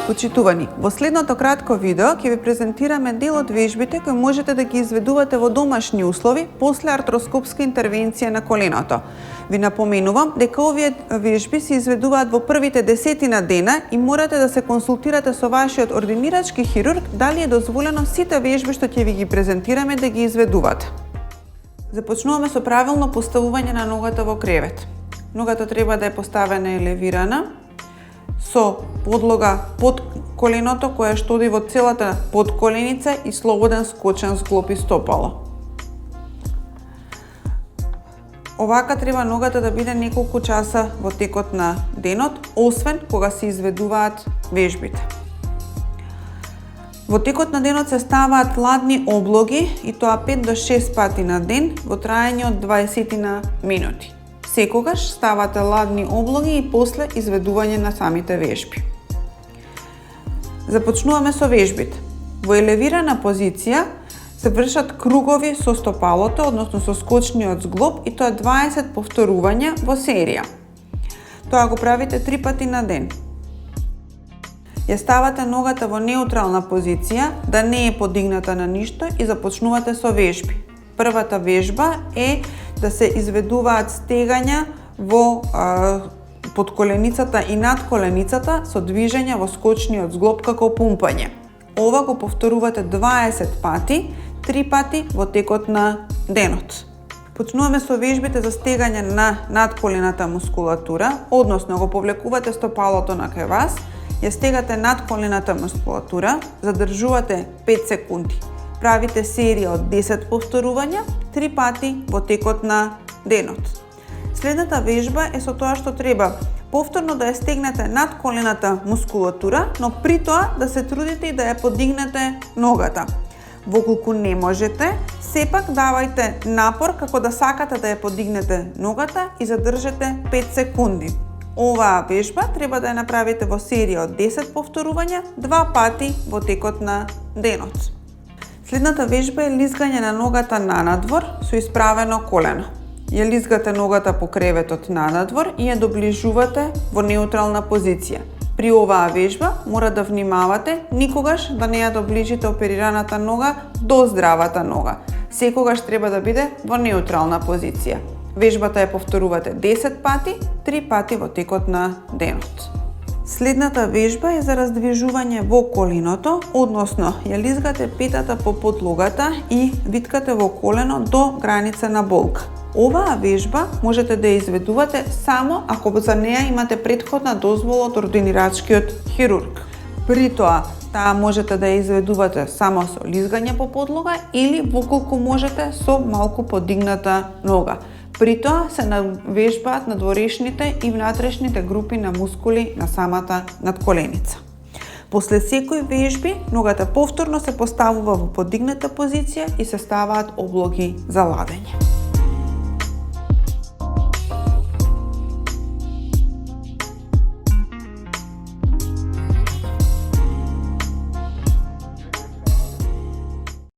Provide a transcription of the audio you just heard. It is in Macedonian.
Почитувани, во следното кратко видео ќе ви презентираме дел од вежбите кои можете да ги изведувате во домашни услови после артроскопска интервенција на коленото. Ви напоменувам дека овие вежби се изведуваат во првите 10 дена и морате да се консултирате со вашиот ординирачки хирург дали е дозволено сите вежби што ќе ви ги презентираме да ги изведувате. Започнуваме со правилно поставување на ногата во кревет. Ногата треба да е поставена елевирана, со подлога под коленото која што оди во целата подколеница и слободен скочен зглоб и стопало. Овака треба ногата да биде неколку часа во текот на денот, освен кога се изведуваат вежбите. Во текот на денот се ставаат ладни облоги и тоа 5 до 6 пати на ден во траење од 20 минути. Секогаш ставате ладни облоги и после изведување на самите вежби. Започнуваме со вежбите. Во елевирана позиција се вршат кругови со стопалото, односно со скочниот зглоб, и тоа 20 повторувања во серија. Тоа го правите 3 пати на ден. Ја ставате ногата во неутрална позиција, да не е подигната на ништо и започнувате со вежби. Првата вежба е да се изведуваат стегања во подколеницата и надколеницата со движење во скочниот зглоб како пумпање. Ова го повторувате 20 пати, 3 пати во текот на денот. Почнуваме со вежбите за стегање на надколената мускулатура, односно го повлекувате стопалото на кај вас, ја стегате надколената мускулатура, задржувате 5 секунди. Правите серија од 10 повторувања, 3 пати во текот на денот. Следната вежба е со тоа што треба повторно да ја стегнете надколената мускулатура, но при тоа да се трудите и да ја подигнете ногата. Воколку не можете, сепак давајте напор како да сакате да ја подигнете ногата и задржете 5 секунди. Оваа вежба треба да ја направите во серија од 10 повторувања, 2 пати во текот на денот. Следната вежба е лизгање на ногата нанадвор со исправено колено. Ја лизгате ногата по креветот нанадвор и ја доближувате во неутрална позиција. При оваа вежба мора да внимавате никогаш да не ја доближите оперираната нога до здравата нога. Секогаш треба да биде во неутрална позиција. Вежбата ја повторувате 10 пати, 3 пати во текот на денот. Следната вежба е за раздвижување во коленото, односно ја лизгате петата по подлогата и виткате во колено до граница на болка. Оваа вежба можете да ја изведувате само ако за неја имате претходна дозвола од ординирачкиот хирург. При тоа, таа можете да ја изведувате само со лизгање по подлога или воколку можете со малку подигната нога. При тоа се навежбаат надворешните и внатрешните групи на мускули на самата надколеница. После секој вежби, ногата повторно се поставува во подигната позиција и се ставаат облоги за ладење.